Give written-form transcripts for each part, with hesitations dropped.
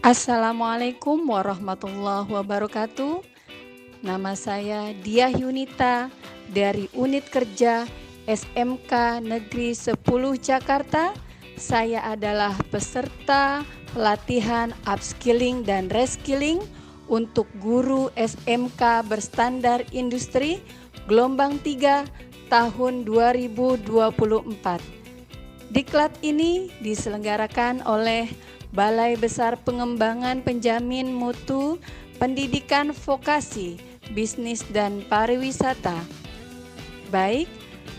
Assalamualaikum warahmatullahi wabarakatuh. Nama saya Diah Yunita dari Unit Kerja SMK Negeri 10 Jakarta. Saya adalah peserta pelatihan upskilling dan reskilling untuk guru SMK berstandar industri gelombang 3 tahun 2024. Diklat ini diselenggarakan oleh Balai Besar Pengembangan Penjamin Mutu Pendidikan Vokasi, Bisnis dan Pariwisata. Baik,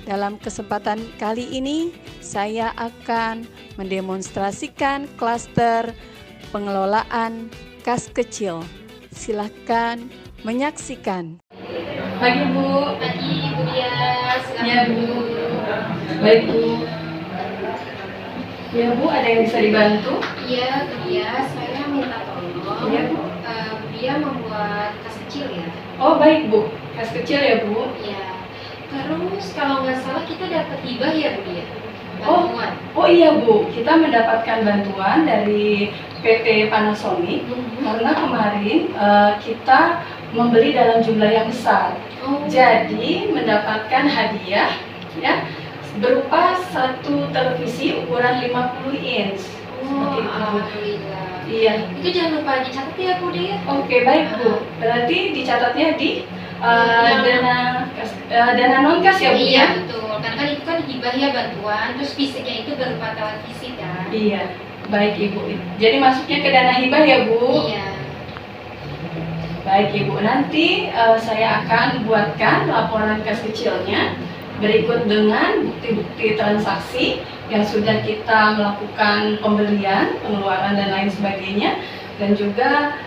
dalam kesempatan kali ini saya akan mendemonstrasikan klaster pengelolaan kas kecil. Silakan menyaksikan. Pagi Bu. Pagi Ibu Dia, silakan. Ya Bu. Baik Bu. Ya Bu, ada yang bisa dibantu? Iya Bu Dia, saya minta tolong. Iya Bu. Bu Dia membuat kas kecil ya. Oh baik Bu, kas kecil ya Bu. Iya. Terus kalau nggak salah kita dapat hibah ya Bu Dia. Oh. Bantuan. Oh iya Bu, kita mendapatkan bantuan dari PT Panasonic karena kemarin kita membeli dalam jumlah yang besar. Oh. Jadi mendapatkan hadiah ya berupa satu televisi ukuran 50 inch. Oh, Seperti itu. alhamdulillah. Iya. Itu jangan lupa dicatat ya Bu Dia. Oke, baik Bu. Berarti dicatatnya di dana non kas ya Bu Iya ya? betul. Karena kan itu kan hibah ya bantuan. Terus fisiknya itu berupa televisi kan. Iya. Baik Ibu. Jadi masuknya ke dana hibah ya Bu? Iya. Baik Ibu. Nanti saya akan buatkan laporan kas kecilnya berikut dengan bukti-bukti transaksi yang sudah kita melakukan pembelian, pengeluaran dan lain sebagainya, dan juga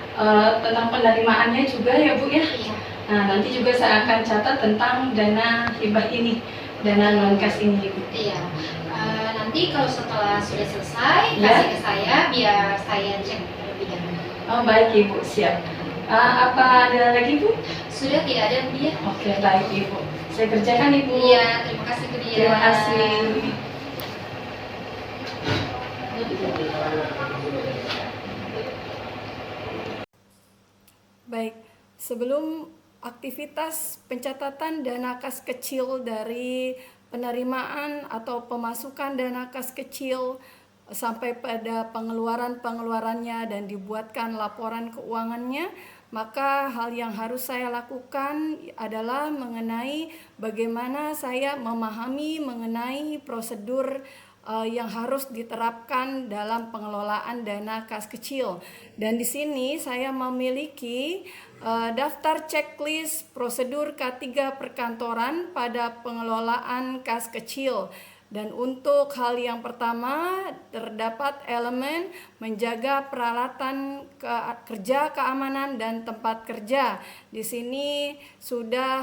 tentang penerimaannya juga ya Bu ya. Iya. Nah nanti juga saya akan catat tentang dana hibah ini, dana non kas ini Bu. Iya. Nanti kalau setelah sudah selesai Ya. kasih ke saya biar saya cek terlebih dahulu. Oh baik Ibu, siap. Apa ada lagi Bu? Sudah tidak ada Bu Dia. Oke baik Ibu, saya kerjakan Ibu. Iya, terima kasih Bu Dia. Terima kasih. Baik, sebelum aktivitas pencatatan dana kas kecil dari penerimaan atau pemasukan dana kas kecil sampai pada pengeluarannya dan dibuatkan laporan keuangannya, maka hal yang harus saya lakukan adalah mengenai bagaimana saya memahami mengenai prosedur yang harus diterapkan dalam pengelolaan dana kas kecil. Dan di sini saya memiliki daftar checklist prosedur K3 perkantoran pada pengelolaan kas kecil. Dan untuk hal yang pertama terdapat elemen menjaga peralatan kerja, keamanan dan tempat kerja. Di sini sudah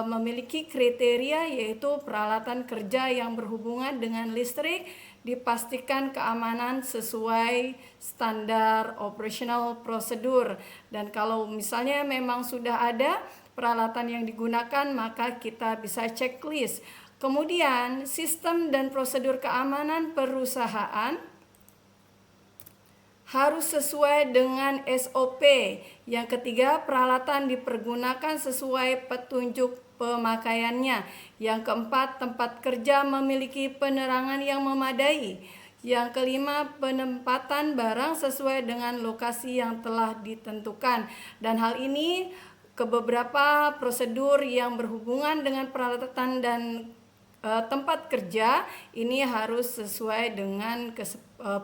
memiliki kriteria yaitu peralatan kerja yang berhubungan dengan listrik, dipastikan keamanan sesuai standar operational prosedur. Dan kalau misalnya memang sudah ada peralatan yang digunakan, maka kita bisa checklist. Kemudian sistem dan prosedur keamanan perusahaan harus sesuai dengan SOP. Yang ketiga, peralatan dipergunakan sesuai petunjuk pemakaiannya. Yang keempat, tempat kerja memiliki penerangan yang memadai. Yang kelima, penempatan barang sesuai dengan lokasi yang telah ditentukan. Dan hal ini ke beberapa prosedur yang berhubungan dengan peralatan dan tempat kerja ini harus sesuai dengan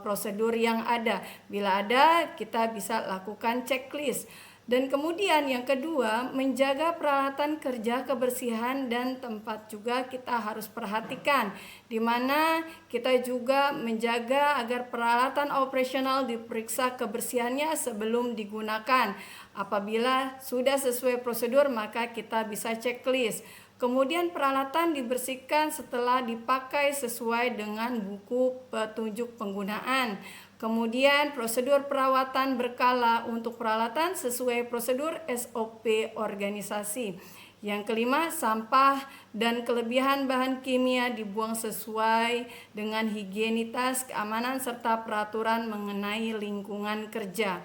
prosedur yang ada. Bila ada, kita bisa lakukan checklist. Dan kemudian yang kedua, menjaga peralatan kerja, kebersihan dan tempat juga kita harus perhatikan, di mana kita juga menjaga agar peralatan operasional diperiksa kebersihannya sebelum digunakan. Apabila sudah sesuai prosedur, maka kita bisa checklist. Kemudian peralatan dibersihkan setelah dipakai sesuai dengan buku petunjuk penggunaan. Kemudian prosedur perawatan berkala untuk peralatan sesuai prosedur SOP organisasi. Yang kelima, sampah dan kelebihan bahan kimia dibuang sesuai dengan higienitas, keamanan, serta peraturan mengenai lingkungan kerja.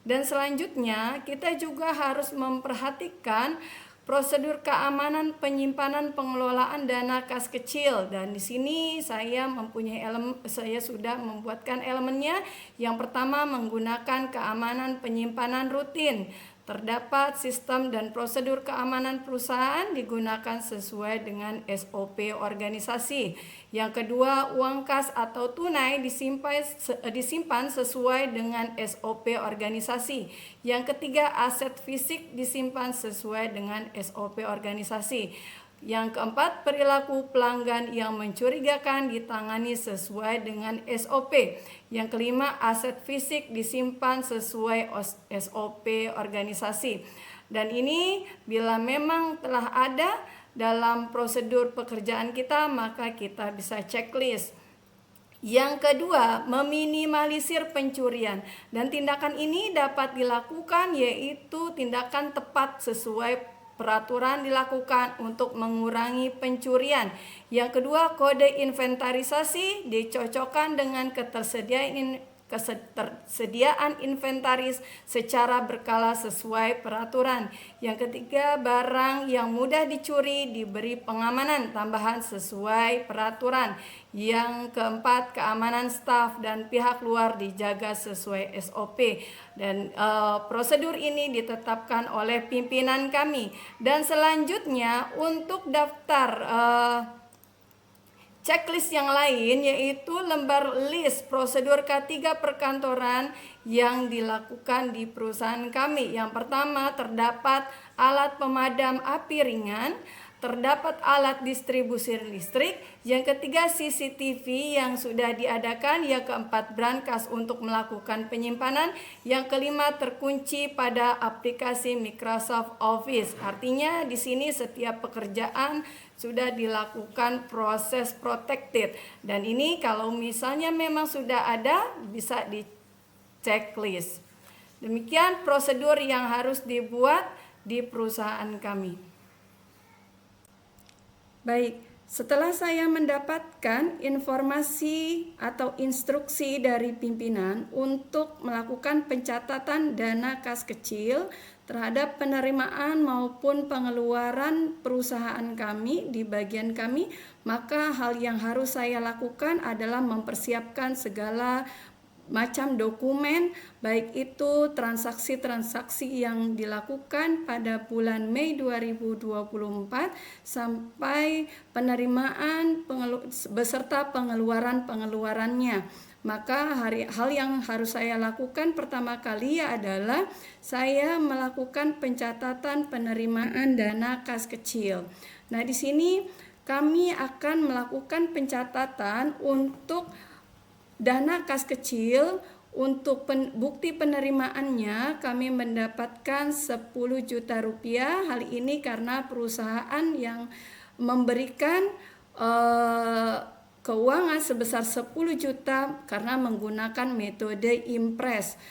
Dan selanjutnya, kita juga harus memperhatikan prosedur keamanan penyimpanan pengelolaan dana kas kecil. Dan di sini saya sudah membuatkan elemennya. Yang pertama, menggunakan keamanan penyimpanan rutin. Terdapat sistem dan prosedur keamanan perusahaan digunakan sesuai dengan SOP organisasi. Yang kedua, uang kas atau tunai disimpan sesuai dengan SOP organisasi. Yang ketiga, aset fisik disimpan sesuai dengan SOP organisasi. Yang keempat, perilaku pelanggan yang mencurigakan ditangani sesuai dengan SOP. Yang kelima, aset fisik disimpan sesuai SOP organisasi. Dan ini bila memang telah ada dalam prosedur pekerjaan kita, maka kita bisa checklist. Yang kedua, meminimalisir pencurian. Dan tindakan ini dapat dilakukan yaitu tindakan tepat sesuai peraturan dilakukan untuk mengurangi pencurian. Yang kedua, kode inventarisasi dicocokkan dengan ketersediaan inventaris secara berkala sesuai peraturan. Yang ketiga, barang yang mudah dicuri diberi pengamanan tambahan sesuai peraturan. Yang keempat, keamanan staf dan pihak luar dijaga sesuai SOP. Dan prosedur ini ditetapkan oleh pimpinan kami. Dan selanjutnya untuk daftar checklist yang lain yaitu lembar list prosedur K3 perkantoran yang dilakukan di perusahaan kami. Yang pertama, terdapat alat pemadam api ringan, terdapat alat distribusi listrik. Yang ketiga, CCTV yang sudah diadakan. Yang keempat, brankas untuk melakukan penyimpanan. Yang kelima, terkunci pada aplikasi Microsoft Office. Artinya di sini setiap pekerjaan sudah dilakukan proses protected. Dan ini kalau misalnya memang sudah ada, bisa di checklist. Demikian prosedur yang harus dibuat di perusahaan kami. Baik, setelah saya mendapatkan informasi atau instruksi dari pimpinan untuk melakukan pencatatan dana kas kecil terhadap penerimaan maupun pengeluaran perusahaan kami di bagian kami, maka hal yang harus saya lakukan adalah mempersiapkan segala macam dokumen, baik itu transaksi-transaksi yang dilakukan pada bulan Mei 2024 sampai penerimaan beserta pengeluarannya. Maka hal yang harus saya lakukan pertama kali adalah saya melakukan pencatatan penerimaan dana kas kecil. Nah, di sini kami akan melakukan pencatatan untuk dana kas kecil. Untuk bukti penerimaannya kami mendapatkan 10 juta rupiah. Hal ini karena perusahaan yang memberikan keuangan sebesar 10 juta karena menggunakan metode impres,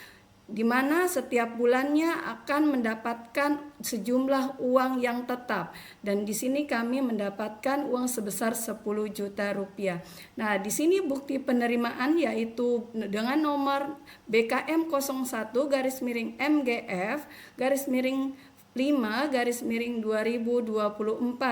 di mana setiap bulannya akan mendapatkan sejumlah uang yang tetap. Dan di sini kami mendapatkan uang sebesar 10 juta rupiah. Nah, di sini bukti penerimaan yaitu dengan nomor BKM 01-MGF-5-2024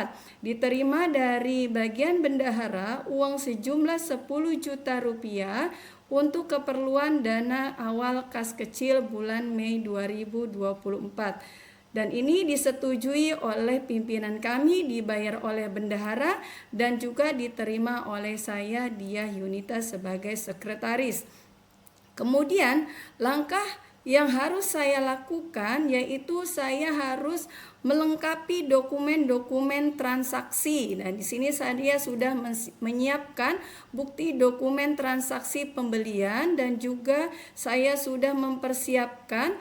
diterima dari bagian bendahara uang sejumlah 10 juta rupiah untuk keperluan dana awal kas kecil bulan Mei 2024. Dan ini disetujui oleh pimpinan kami, dibayar oleh bendahara, dan juga diterima oleh saya, Diah Yunita, sebagai sekretaris. Kemudian langkah yang harus saya lakukan yaitu saya harus melengkapi dokumen-dokumen transaksi. Nah, di sini saya sudah menyiapkan bukti dokumen transaksi pembelian dan juga saya sudah mempersiapkan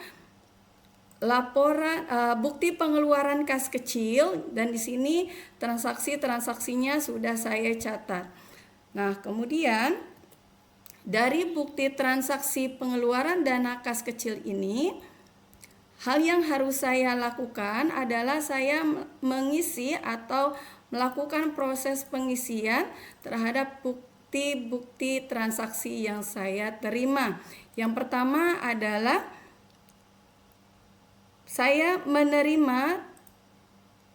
laporan bukti pengeluaran kas kecil, dan di sini transaksinya sudah saya catat. Nah, kemudian dari bukti transaksi pengeluaran dana kas kecil ini hal yang harus saya lakukan adalah saya mengisi atau melakukan proses pengisian terhadap bukti-bukti transaksi yang saya terima. Yang pertama adalah saya menerima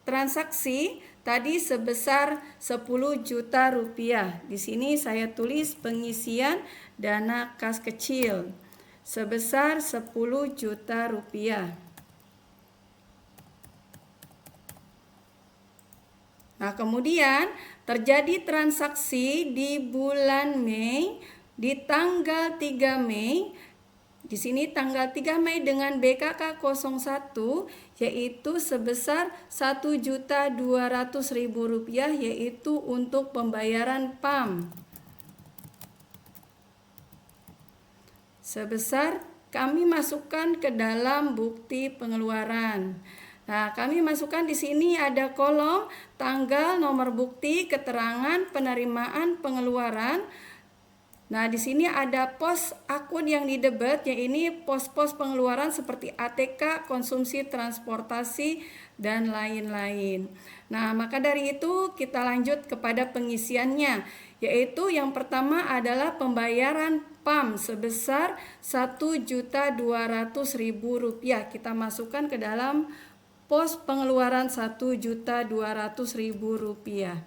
transaksi tadi sebesar 10 juta rupiah. Di sini saya tulis pengisian dana kas kecil sebesar 10 juta rupiah. Nah, kemudian terjadi transaksi di bulan Mei di tanggal 3 Mei. Di sini tanggal 3 Mei dengan BKK 01 yaitu sebesar 1.200.000 rupiah, yaitu untuk pembayaran PAM. Sebesar kami masukkan ke dalam bukti pengeluaran. Nah, kami masukkan di sini ada kolom tanggal, nomor bukti, keterangan penerimaan pengeluaran. Nah, di sini ada pos akun yang didebet, ya ini pos-pos pengeluaran seperti ATK, konsumsi, transportasi, dan lain-lain. Nah, maka dari itu kita lanjut kepada pengisiannya, yaitu yang pertama adalah pembayaran PAM sebesar 1.200.000 rupiah. Kita masukkan ke dalam pos pengeluaran 1.200.000 rupiah.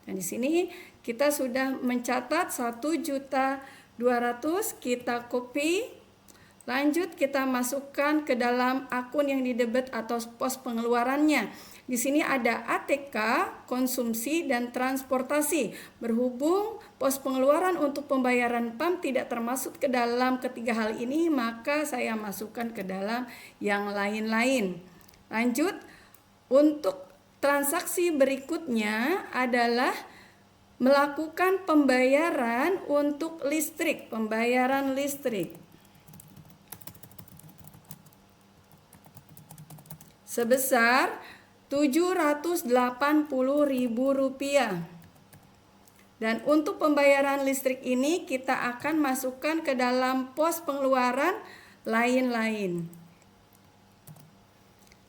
Dan di sini kita sudah mencatat 1.200.000, kita copy. Lanjut kita masukkan ke dalam akun yang didebet atau pos pengeluarannya. Di sini ada ATK, konsumsi, dan transportasi. Berhubung pos pengeluaran untuk pembayaran PAM tidak termasuk ke dalam ketiga hal ini, maka saya masukkan ke dalam yang lain-lain. Lanjut, untuk transaksi berikutnya adalah melakukan pembayaran untuk listrik, pembayaran listrik. Sebesar 780.000 rupiah. Dan untuk pembayaran listrik ini kita akan masukkan ke dalam pos pengeluaran lain-lain.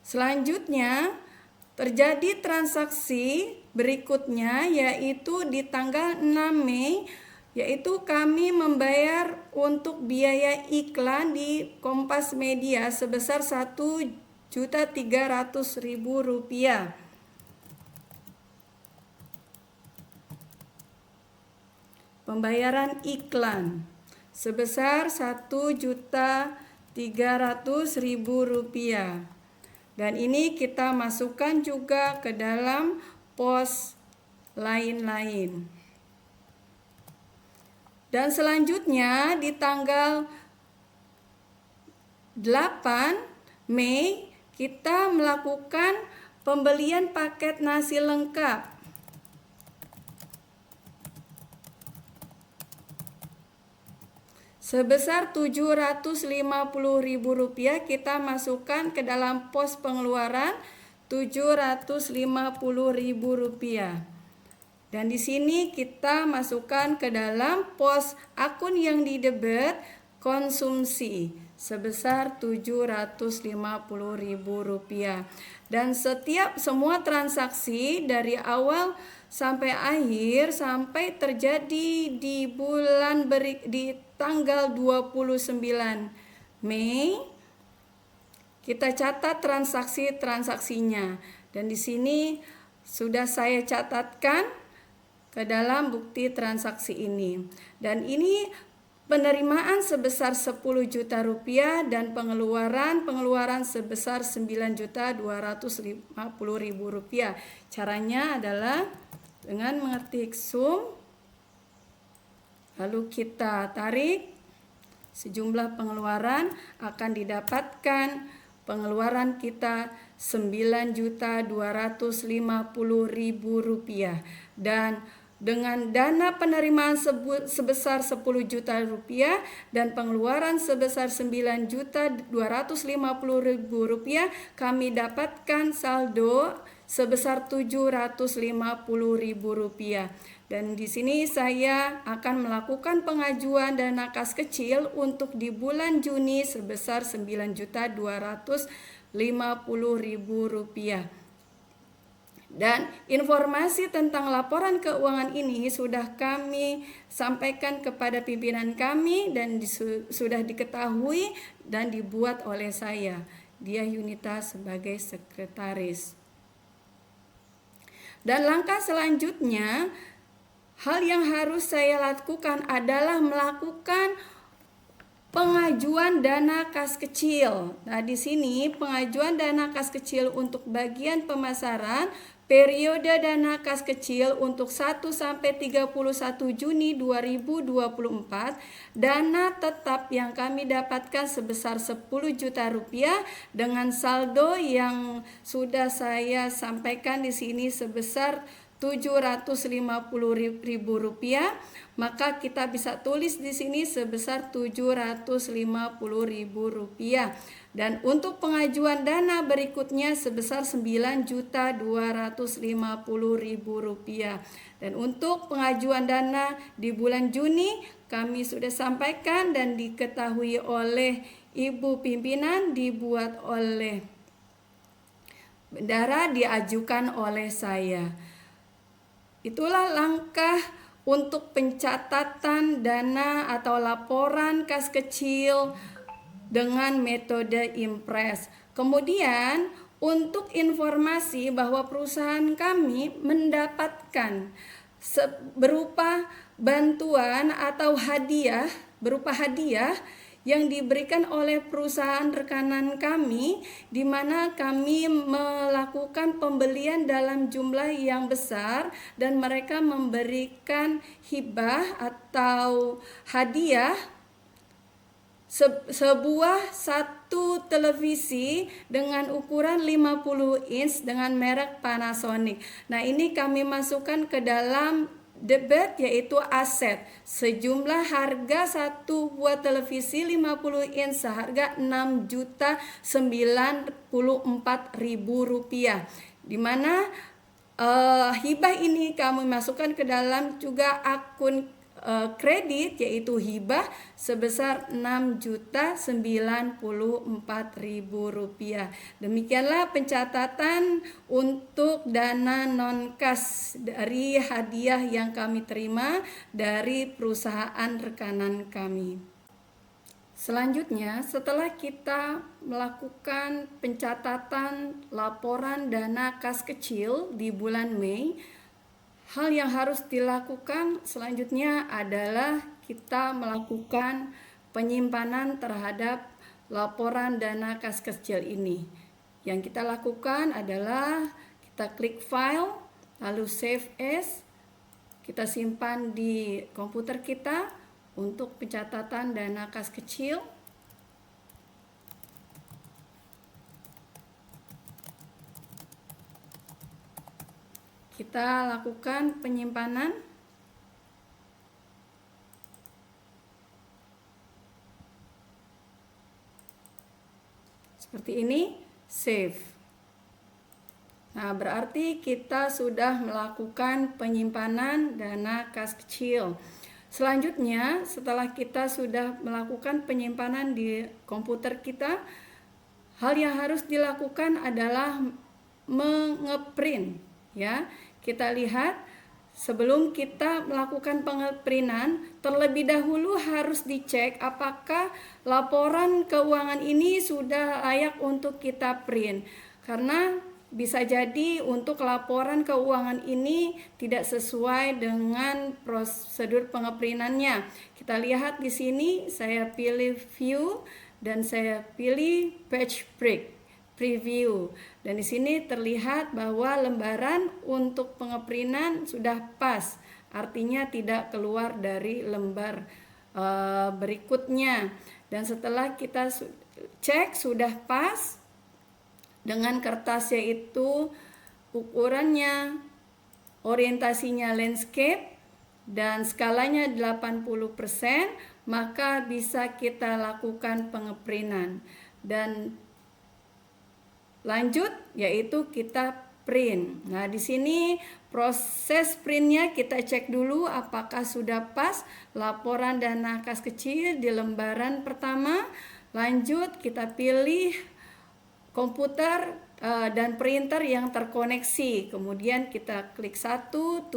Selanjutnya terjadi transaksi berikutnya yaitu di tanggal 6 Mei, yaitu kami membayar untuk biaya iklan di Kompas Media sebesar 1.300.000 rupiah. Pembayaran iklan sebesar 1.300.000 rupiah. Dan ini kita masukkan juga ke dalam pos lain-lain. Dan selanjutnya di tanggal 8 Mei kita melakukan pembelian paket nasi lengkap. Sebesar 750.000 rupiah kita masukkan ke dalam pos pengeluaran 750.000 rupiah. Dan di sini kita masukkan ke dalam pos akun yang didebet konsumsi sebesar 750.000 rupiah. Dan semua transaksi dari awal sampai akhir sampai terjadi di di tanggal 29 Mei kita catat transaksinya. Dan di sini sudah saya catatkan ke dalam bukti transaksi ini. Dan ini penerimaan sebesar 10 juta rupiah dan pengeluaran sebesar 9.250.000 rupiah. Caranya adalah dengan mengetik sum, lalu kita tarik sejumlah pengeluaran, akan didapatkan pengeluaran kita 9.250.000 rupiah. Dan dengan dana penerimaan sebesar 10 juta rupiah dan pengeluaran sebesar 9.250.000 rupiah, kami dapatkan saldo sebesar 750.000 rupiah. Dan di sini saya akan melakukan pengajuan dana kas kecil untuk di bulan Juni sebesar Rp9.250.000. Dan informasi tentang laporan keuangan ini sudah kami sampaikan kepada pimpinan kami dan sudah diketahui dan dibuat oleh saya, Diah Yunita, sebagai sekretaris. Dan langkah selanjutnya, hal yang harus saya lakukan adalah melakukan pengajuan dana kas kecil. Nah, di sini pengajuan dana kas kecil untuk bagian pemasaran, periode dana kas kecil untuk 1 sampai 31 Juni 2024, dana tetap yang kami dapatkan sebesar Rp10 juta dengan saldo yang sudah saya sampaikan di sini sebesar Rp750.000, maka kita bisa tulis di sini sebesar Rp750.000. Dan untuk pengajuan dana berikutnya sebesar Rp9.250.000. Dan untuk pengajuan dana di bulan Juni kami sudah sampaikan dan diketahui oleh Ibu pimpinan, dibuat oleh bendara, diajukan oleh saya. Itulah langkah untuk pencatatan dana atau laporan kas kecil dengan metode Impress. Kemudian untuk informasi bahwa perusahaan kami mendapatkan berupa bantuan atau hadiah, berupa hadiah yang diberikan oleh perusahaan rekanan kami, di mana kami melakukan pembelian dalam jumlah yang besar dan mereka memberikan hibah atau hadiah sebuah satu televisi dengan ukuran 50 inch dengan merek Panasonic. Nah, ini kami masukkan ke dalam debit, yaitu aset. Sejumlah harga satu buah televisi 50 inch seharga Rp6.094.000, di mana hibah ini kami masukkan ke dalam juga akun kredit, yaitu hibah sebesar Rp6.094.000. Demikianlah pencatatan untuk dana non-kas dari hadiah yang kami terima dari perusahaan rekanan kami. Selanjutnya, setelah kita melakukan pencatatan laporan dana kas kecil di bulan Mei, hal yang harus dilakukan selanjutnya adalah kita melakukan penyimpanan terhadap laporan dana kas kecil ini. Yang kita lakukan adalah kita klik file, lalu save as, kita simpan di komputer kita untuk pencatatan dana kas kecil. Kita lakukan penyimpanan. Seperti ini, save. Nah, berarti kita sudah melakukan penyimpanan dana kas kecil. Selanjutnya, setelah kita sudah melakukan penyimpanan di komputer kita, hal yang harus dilakukan adalah mengeprint, ya. Kita lihat, sebelum kita melakukan pengeprintan, terlebih dahulu harus dicek apakah laporan keuangan ini sudah layak untuk kita print. Karena bisa jadi untuk laporan keuangan ini tidak sesuai dengan prosedur pengeprintannya. Kita lihat di sini, saya pilih view dan saya pilih page break. Preview, dan di sini terlihat bahwa lembaran untuk pengeprintan sudah pas, artinya tidak keluar dari lembar berikutnya. Dan setelah kita cek sudah pas dengan kertasnya, itu ukurannya, orientasinya landscape dan skalanya 80%, maka bisa kita lakukan pengeprintan. Dan lanjut, yaitu kita print. Nah, di sini proses printnya kita cek dulu apakah sudah pas laporan dana kas kecil di lembaran pertama. Lanjut kita pilih komputer dan printer yang terkoneksi. Kemudian kita klik satu,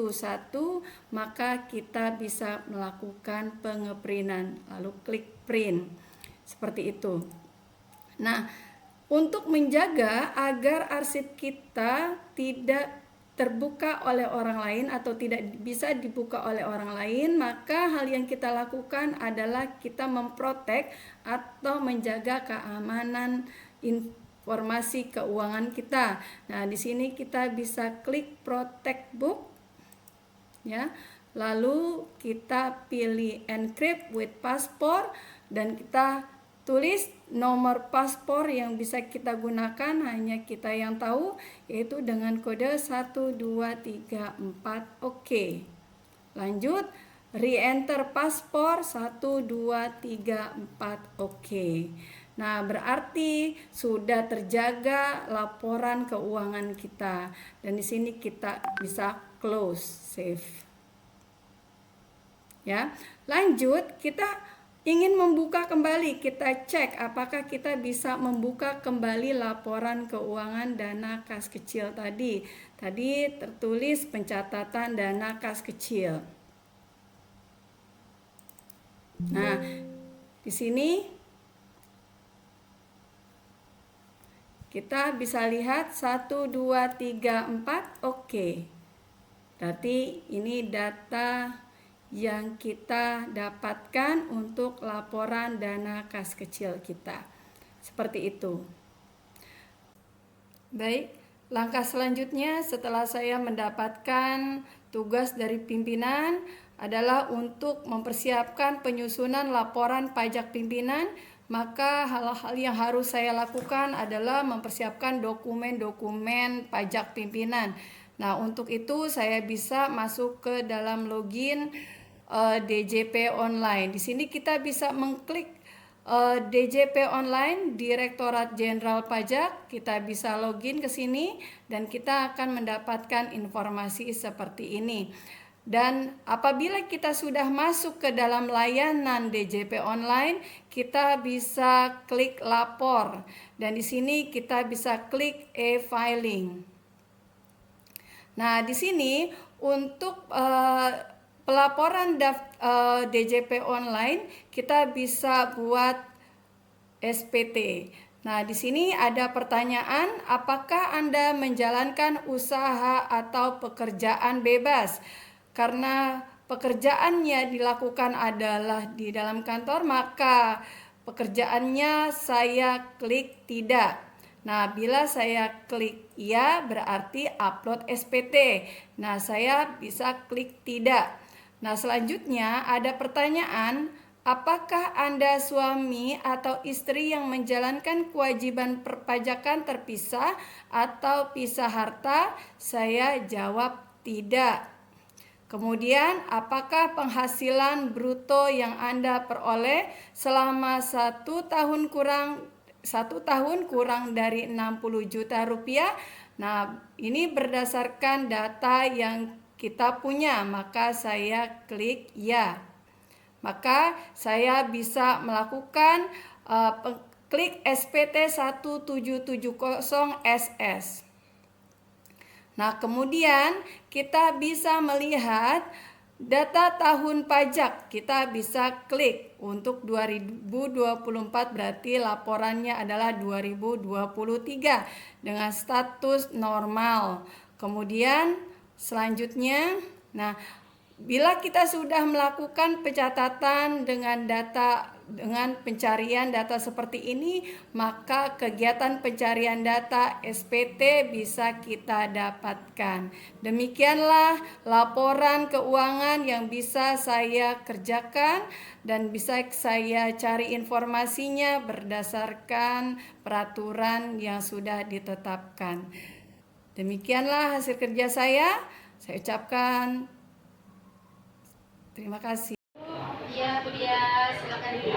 maka kita bisa melakukan pengeprintan. Lalu klik print. Seperti itu. Nah, untuk menjaga agar arsip kita tidak terbuka oleh orang lain atau tidak bisa dibuka oleh orang lain, maka hal yang kita lakukan adalah kita memprotek atau menjaga keamanan informasi keuangan kita. Nah, di sini kita bisa klik Protect Book, ya. Lalu kita pilih Encrypt with Passport dan kita tulis nomor paspor yang bisa kita gunakan, hanya kita yang tahu, yaitu dengan kode 1234. Oke. Lanjut, re-enter paspor 1234. Oke. Nah, berarti sudah terjaga laporan keuangan kita. Dan di sini kita bisa close, save. Ya. Lanjut, kita ingin membuka kembali, kita cek apakah kita bisa membuka kembali laporan keuangan dana kas kecil tadi. Tadi tertulis pencatatan dana kas kecil. Nah, di sini kita bisa lihat 1, 2, 3, 4. Oke. Berarti ini data yang kita dapatkan untuk laporan dana kas kecil kita. Seperti itu. Baik, langkah selanjutnya setelah saya mendapatkan tugas dari pimpinan adalah untuk mempersiapkan penyusunan laporan pajak pimpinan. Maka hal-hal yang harus saya lakukan adalah mempersiapkan dokumen-dokumen pajak pimpinan. Nah, untuk itu saya bisa masuk ke dalam login DJP online. Di sini kita bisa mengklik DJP online, Direktorat Jenderal Pajak. Kita bisa login ke sini dan kita akan mendapatkan informasi seperti ini. Dan apabila kita sudah masuk ke dalam layanan DJP online, kita bisa klik lapor dan di sini kita bisa klik e-filing. Nah, di sini untuk pelaporan DJP online kita bisa buat SPT. Nah, di sini ada pertanyaan, apakah Anda menjalankan usaha atau pekerjaan bebas? Karena pekerjaannya dilakukan adalah di dalam kantor, maka pekerjaannya saya klik tidak. Nah, bila saya klik iya berarti upload SPT. Nah, saya bisa klik tidak. Nah, selanjutnya ada pertanyaan, apakah Anda suami atau istri yang menjalankan kewajiban perpajakan terpisah atau pisah harta? Saya jawab tidak. Kemudian, apakah penghasilan bruto yang Anda peroleh selama 1 tahun kurang dari 60 juta rupiah? Nah, ini berdasarkan data yang kita punya, maka saya klik ya. Maka saya bisa melakukan klik SPT 1770SS. Nah, kemudian kita bisa melihat data tahun pajak. Kita bisa klik untuk 2024, berarti laporannya adalah 2023 dengan status normal. Kemudian selanjutnya, nah, bila kita sudah melakukan pencatatan dengan pencarian data seperti ini, maka kegiatan pencarian data SPT bisa kita dapatkan. Demikianlah laporan keuangan yang bisa saya kerjakan dan bisa saya cari informasinya berdasarkan peraturan yang sudah ditetapkan. Demikianlah hasil kerja saya. Saya ucapkan terima kasih. Iya, Bu Dia, silakan Ibu.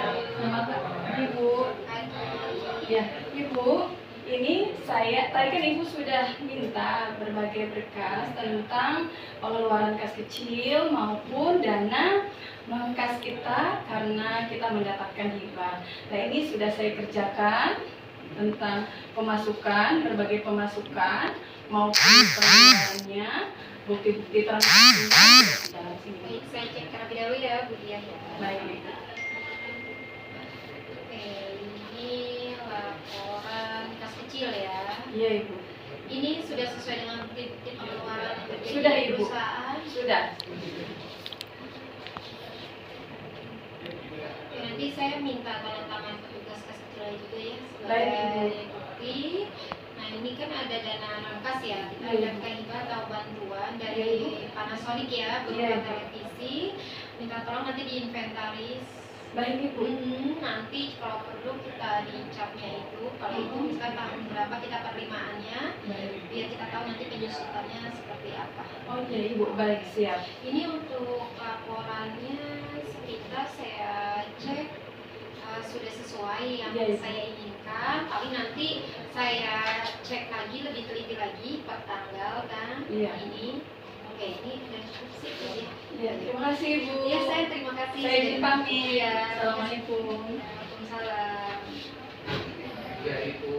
Ibu. Pagi. Ya, Ibu, Ini tadi kan Ibu sudah minta berbagai berkas tentang pengeluaran kas kecil maupun dana non kas kita karena kita mendapatkan hibah. Nah, ini sudah saya kerjakan tentang pemasukan, berbagai pemasukan maupun pengeluarannya, bukti-bukti transaksinya di dalam sini. Baik, saya cek terlebih dahulu ya Bu Diah ya. Baik. Oke, ini laporan kas kecil ya. Iya, Ibu. Ini sudah sesuai dengan bukti-bukti pengeluaran yang terjadi Sudah, di Ibu. perusahaan. Sudah. Oke, nanti saya minta tanda tangan petugas kas kecil juga ya Baik, Ibu. sebagai bukti. Nah, ini kan ada dana non kas ya. Kita Iya, ada hibah atau bantuan Iya, dari Ibu. Panasonic ya, Iya, berupa Ibu. televisi. Minta tolong nanti diinventaris. Baik, Ibu. Nanti kalau perlu kita dicapnya itu, kalau itu misalkan tahun berapa kita penerimaannya, Baik. biar kita tahu nanti penyusutannya seperti apa. Oh iya, Ibu. Baik, siap. Ini untuk laporannya sekitar saya cek sudah sesuai yang Iya, Ibu. saya inginkan. Paling nanti saya cek lagi lebih teliti lagi per tanggal kan Iya. ini. Oke, ini udah cukup sih ya. Ya, terima kasih, Ibu. Ya, saya terima kasih. Saya izin pamit. Ya, Assalamualaikum. Waalaikumsalam. Ya itu